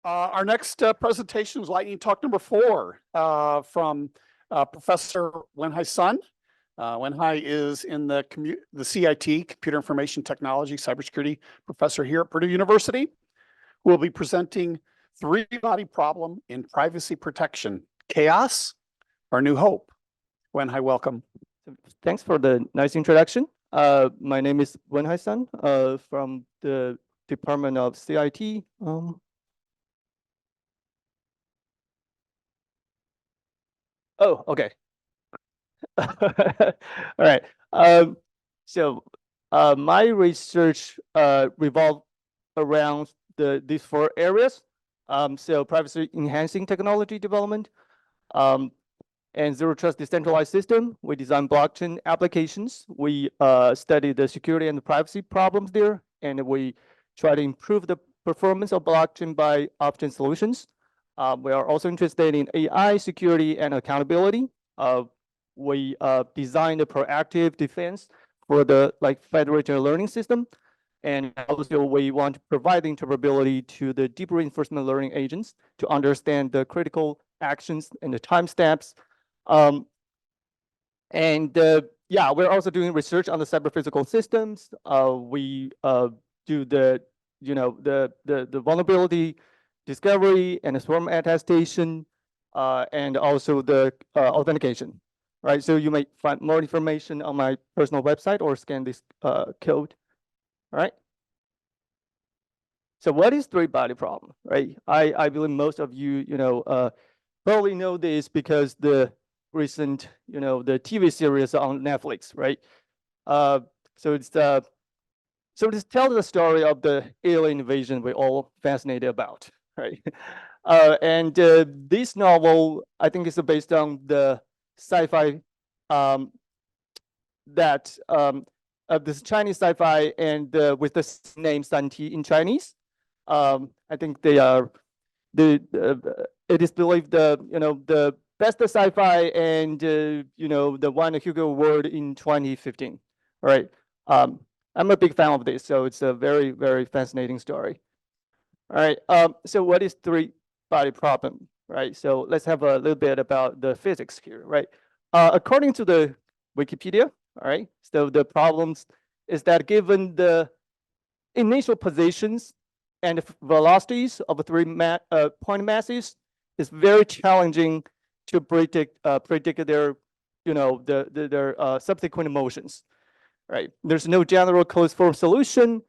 Our next presentation is lightning talk number 4 from Professor Wenhai Sun. Wenhai is in the CIT, Computer Information Technology, Cybersecurity professor here at Purdue University, who will be presenting three-body problem in privacy protection: chaos or new hope. Wenhai, welcome. Thanks for the nice introduction. My name is Wenhai Sun from the Department of CIT. Oh, okay. All right. My research revolves around these 4 areas. Privacy enhancing technology development, and zero trust decentralized system. We design blockchain applications. We study the security and the privacy problems there, and we try to improve the performance of blockchain by option solutions. We are also interested in AI security and accountability. We design a proactive defense for the federated learning system. And also we want to provide interoperability to the deep reinforcement learning agents to understand the critical actions and the time steps. Yeah, we're also doing research on the cyber physical systems. We do the vulnerability discovery and the swarm attestation, and also the authentication, right? So you may find more information on my personal website or scan this code, all right? So what is three-body problem, right? I believe most of you, probably know this because the recent, the TV series on Netflix, right? So this tells the story of the alien invasion we're all fascinated about, right? This novel, I think, is based on the sci-fi this Chinese sci-fi, and with the name Santi in Chinese. I think they are it is believed the best sci-fi and the won a Hugo Award in 2015. All right. I'm a big fan of this, so it's a very, very fascinating story. All right. So what is three-body problem, right? So let's have a little bit about the physics here, right? According to the Wikipedia, all right, so the problems is that given the initial positions and velocities of point masses, it's very challenging to predict their their subsequent motions, right? There's no general closed form solution,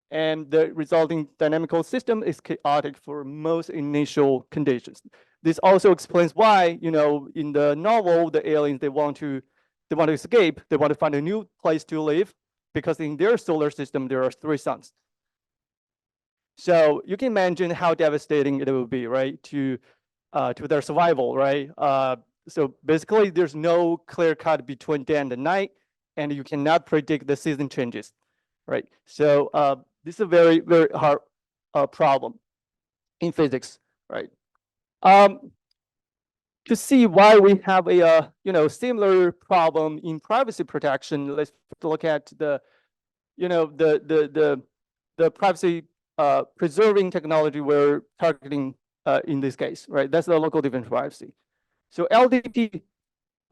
and the resulting dynamical system is chaotic for most initial conditions. This also explains why, in the novel, the aliens, they want to escape. They want to find a new place to live, because in their solar system there are 3 suns. So you can imagine how devastating it will be, right, to their survival, right? So basically, there's no clear cut between day and the night, and you cannot predict the season changes, right? So this is a very, very hard problem in physics, right? To see why we have a similar problem in privacy protection, let's look at the privacy preserving technology we're targeting in this case, right? That's the local differential privacy. So LDP,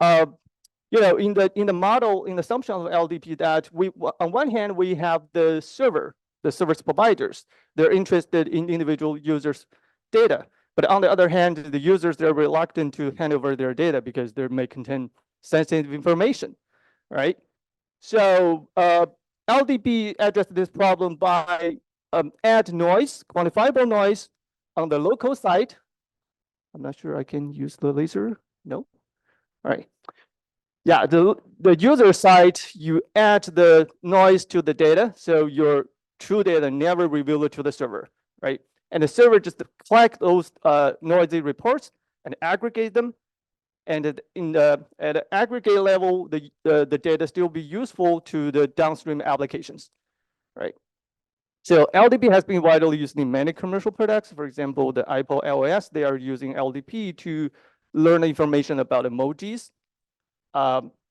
in the model, in the assumption of LDP, that we, on one hand, we have the service providers. They're interested in individual users' data. But on the other hand, the users, they're reluctant to hand over their data because they may contain sensitive information, right? So LDP addresses this problem by add noise, quantifiable noise on the local side. I'm not sure I can use the laser. No. All right. Yeah, the user side, you add the noise to the data, so your true data never revealed to the server, right? And the server just collect those noisy reports and aggregate them. And at the aggregate level, the data still be useful to the downstream applications, right? So LDP has been widely used in many commercial products. For example, the Apple iOS, they are using LDP to learn information about emojis.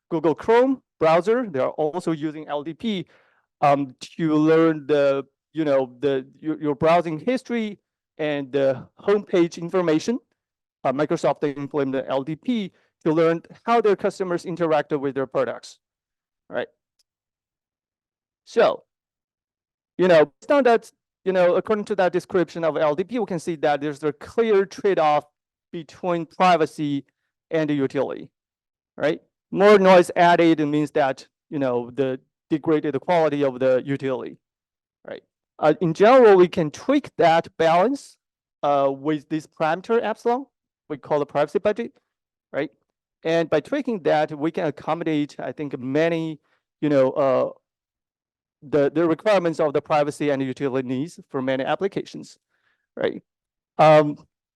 Google Chrome browser, they are also using LDP to learn your browsing history and the homepage information. Microsoft implemented LDP to learn how their customers interacted with their products, right? So, based on that, according to that description of LDP, we can see that there's a clear trade-off between privacy and the utility, right? More noise added means that, the degraded quality of the utility, right? In general, we can tweak that balance with this parameter epsilon, we call the privacy budget, right? And by tweaking that, we can accommodate, I think, many, the requirements of the privacy and utility needs for many applications, right?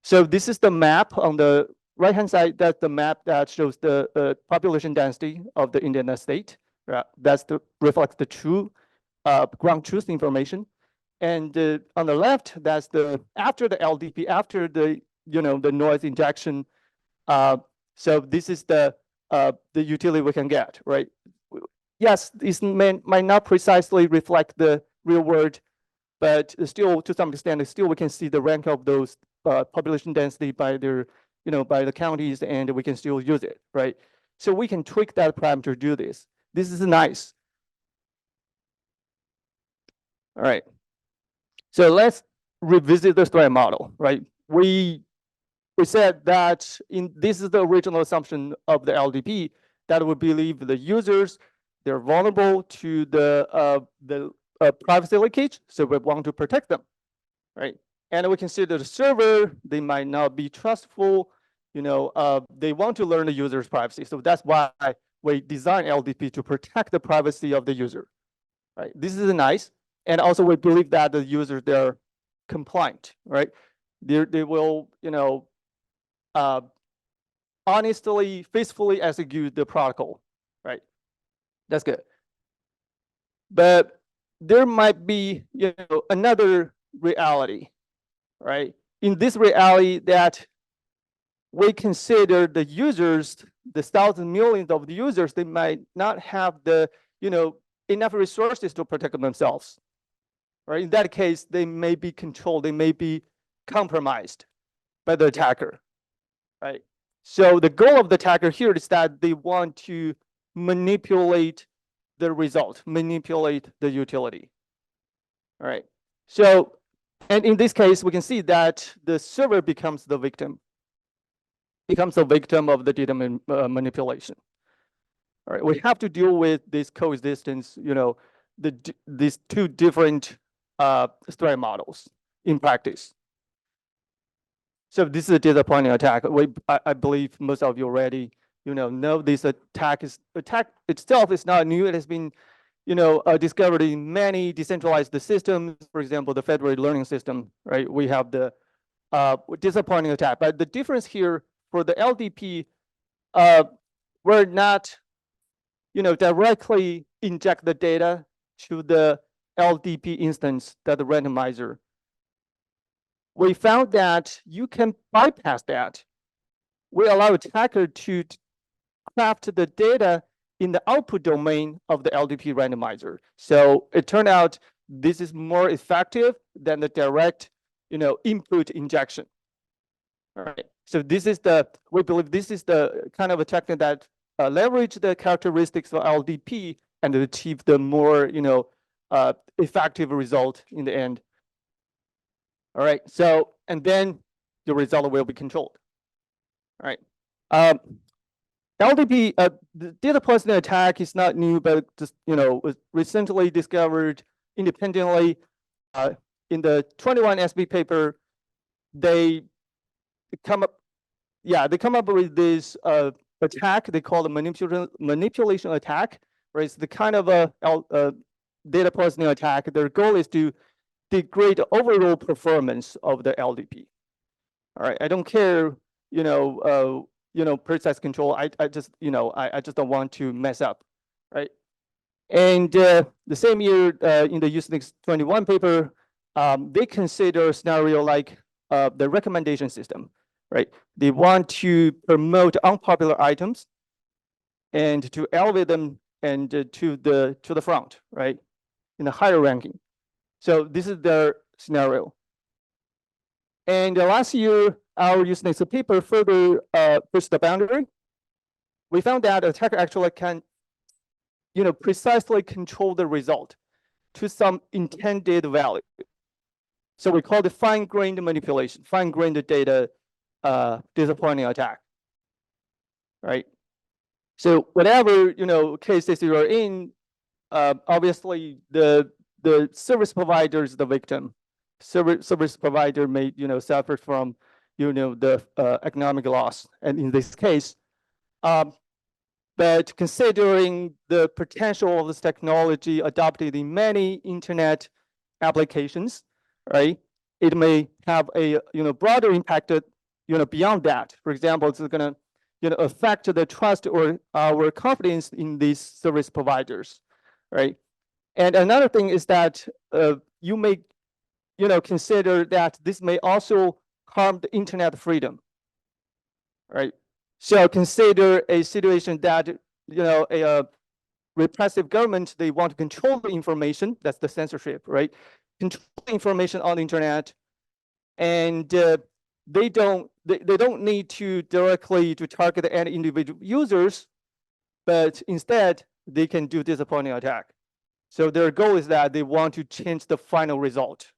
So this is the map on the right-hand side. That's the map that shows the population density of the Indian state. Right? Reflects the true ground truth information. And on the left, that's after the LDP, after the the noise injection. So this is the utility we can get, right? Yes, this might not precisely reflect the real world, but still, to some extent, still we can see the rank of those population density by their, by the counties, and we can still use it, right? So we can tweak that parameter to do this. This is nice. All right. So let's revisit the threat model, right? We said that this is the original assumption of the LDP, that we believe the users, they're vulnerable to the privacy leakage, so we want to protect them, right? And we consider the server, they might not be trustful, they want to learn the user's privacy. So that's why we design LDP to protect the privacy of the user, right? This is nice. And also we believe that the users, they're compliant, right? They will, honestly, faithfully execute the protocol, right? That's good. But there might be, another reality, right? In this reality that we consider the users, the thousands, millions of the users, they might not have the, enough resources to protect themselves, right? In that case, they may be controlled, they may be compromised by the attacker, right? So the goal of the attacker here is that they want to manipulate the result, manipulate the utility. All right. So, and in this case, we can see that the server becomes the victim, of the data manipulation. All right. We have to deal with this coexistence, these two different threat models in practice. So this is a disappointing attack. I believe most of you already, know this attack itself is not new. It has been, discovered in many decentralized systems. For example, the federated learning system, right? We have the disappointing attack. But the difference here for the LDP, we're not, directly inject the data to the LDP instance that the randomizer. We found that you can bypass that. We allow attacker to craft the data in the output domain of the LDP randomizer. So it turned out this is more effective than the direct, input injection. All right. So we believe this is the kind of a technique that leverage the characteristics of LDP and achieve the more, effective result in the end. All right, so, and then the result will be controlled. All right. LDP, the data poisoning attack is not new, but just, was recently discovered independently. In the 21 SB paper, they come up with this attack they call the manipulation attack, right? It's the kind of a data poisoning attack. Their goal is to degrade the overall performance of the LDP. All right, I don't care, precise control. I just don't want to mess up, right? And the same year in the Unix 21 paper, they consider a scenario like the recommendation system, right? They want to promote unpopular items and to elevate them and to the front, right? In a higher ranking. So this is their scenario. And last year, our Usenix paper further pushed the boundary. We found that attacker actually can, precisely control the result to some intended value. So we call it fine-grained manipulation, fine-grained data disappointing attack, right? So whatever cases you are in, obviously the service provider is the victim. Service provider may suffer from the economic loss, and in this case, but considering the potential of this technology adopted in many internet applications, right? It may have a broader impact beyond that. For example, it's going to affect the trust or our confidence in these service providers, right? And another thing is that you may consider that this may also harm the internet freedom, right? So consider a situation that a repressive government, they want to control the information. That's the censorship, right? Control the information on the internet, and they don't need to directly to target any individual users, but instead they can do disappointing attack. So their goal is that they want to change the final result,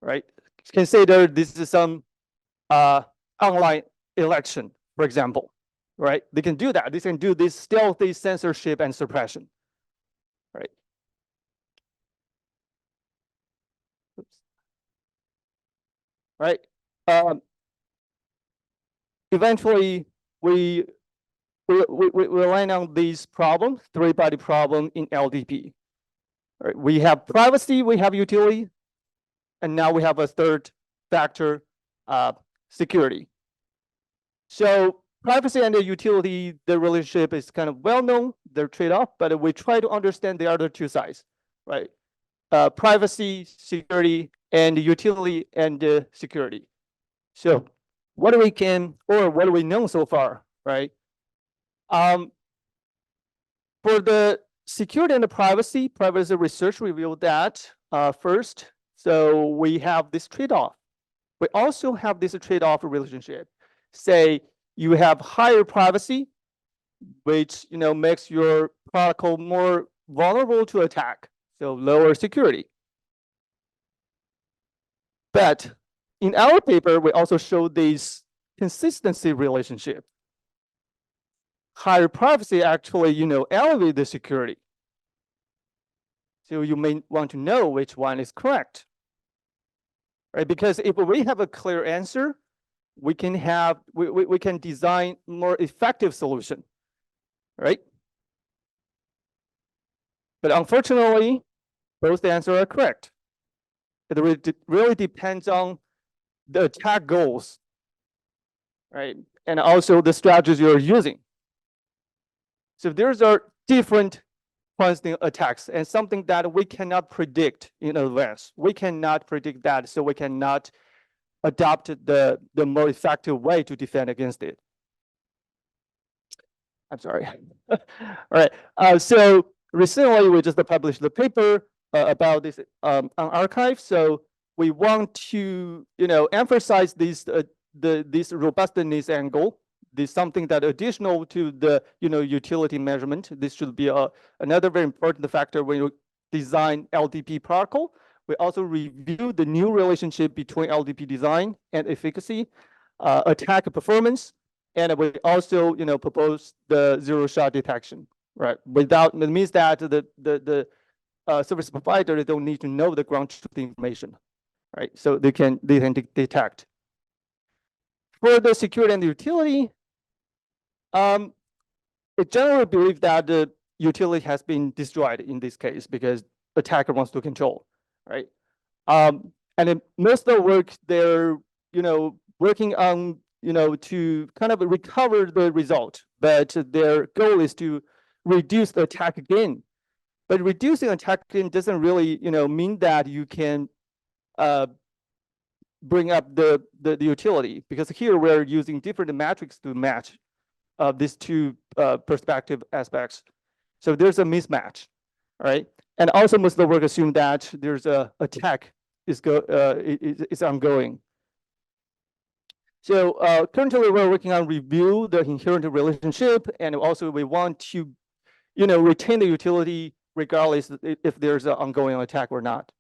right? Consider this is some online election, for example, right? They can do that. They can do this stealthy censorship and suppression, right? Oops. Right. Eventually, we land on this problem, three-body problem in LDP. Right. We have privacy, we have utility, and now we have a third factor, security. So privacy and the utility, the relationship is kind of well known, their trade-off, but we try to understand the other two sides, right? Privacy, security, and utility and security. So what do we know so far, right? For the security and the privacy research revealed that first, so we have this trade-off. We also have this trade-off relationship. Say you have higher privacy, which makes your protocol more vulnerable to attack, so lower security. But in our paper, we also showed this consistency relationship. Higher privacy actually, elevate the security. So you may want to know which one is correct, right? Because if we have a clear answer, we can design more effective solution, right? But unfortunately, both answers are correct. It really depends on the attack goals, right? And also the strategies you're using. So there's are different constant attacks and something that we cannot predict in advance. We cannot predict that, so we cannot adopt the more effective way to defend against it. I'm sorry. All right. So recently we just published the paper about this on arXiv. So we want to emphasize this this robustness angle. This is something that additional to the utility measurement. This should be another very important factor when you design LDP protocol. We also review the new relationship between LDP design and efficacy, attack performance, and we also propose the zero-shot detection. Right. It means that the service provider, they don't need to know the ground truth information. Right. So they can detect. For the security and the utility, it generally believed that the utility has been destroyed in this case because the attacker wants to control, right? And in most of the work they're working on to kind of recover the result, but their goal is to reduce the attack again. But reducing attack again doesn't really mean that you can bring up the utility, because here we're using different metrics to match these two perspective aspects. So there's a mismatch, right? And also most of the work assume that there's a attack is ongoing. So currently we're working on review the inherent relationship, and also we want to, retain the utility regardless if there's an ongoing attack or not.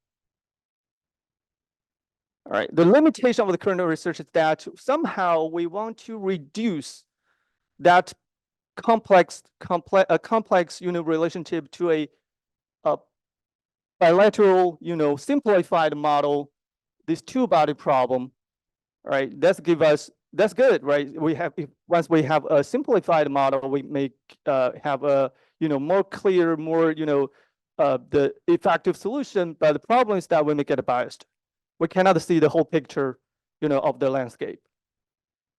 All right, the limitation of the current research is that somehow we want to reduce that complex relationship to a bilateral, simplified model, this two-body problem. All right, that's good, right? Once we have a simplified model, we may have a more clear, more the effective solution. But the problem is that we may get biased. We cannot see the whole picture, of the landscape,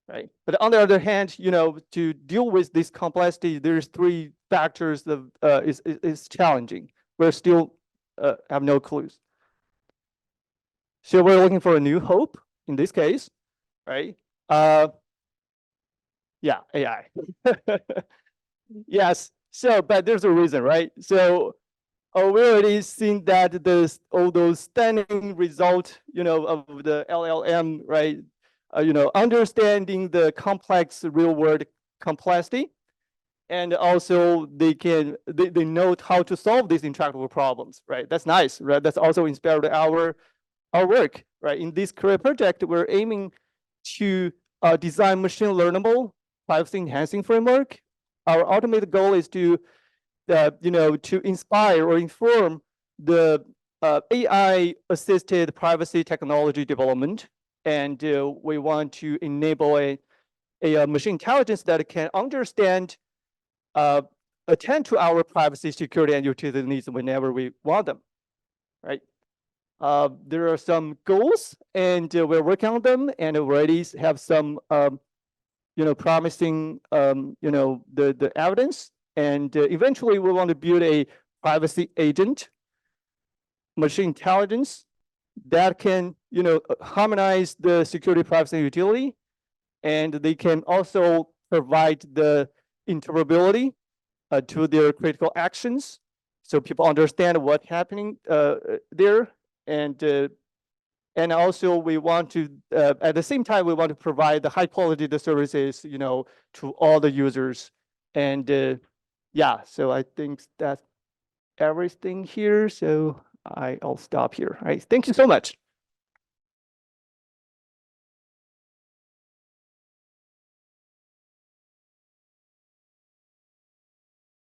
right? But on the other hand, to deal with this complexity, there's three factors that is challenging. We're still have no clues. So we're looking for a new hope in this case, right? Yeah, AI. Yes. So, but there's a reason, right? So we already seen that all those stunning result, of the LLM, right? Understanding the complex real world complexity, and also they know how to solve these intractable problems, right? That's nice, right? That's also inspired our work, right? In this career project, we're aiming to design machine learnable privacy enhancing framework. Our ultimate goal is to inspire or inform the AI assisted privacy technology development. And we want to enable a machine intelligence that can understand, attend to our privacy, security, and utility needs whenever we want them, right? There are some goals, and we're working on them, and already have some, promising, the evidence. And eventually, we want to build a privacy agent, machine intelligence that can, harmonize the security, privacy, and utility, and they can also provide the interoperability to their critical actions, so people understand what's happening there. And also we want to, at the same time, we want to provide the high quality the services, to all the users. And yeah, so I think that's everything here. So I'll stop here. All right, thank you so much.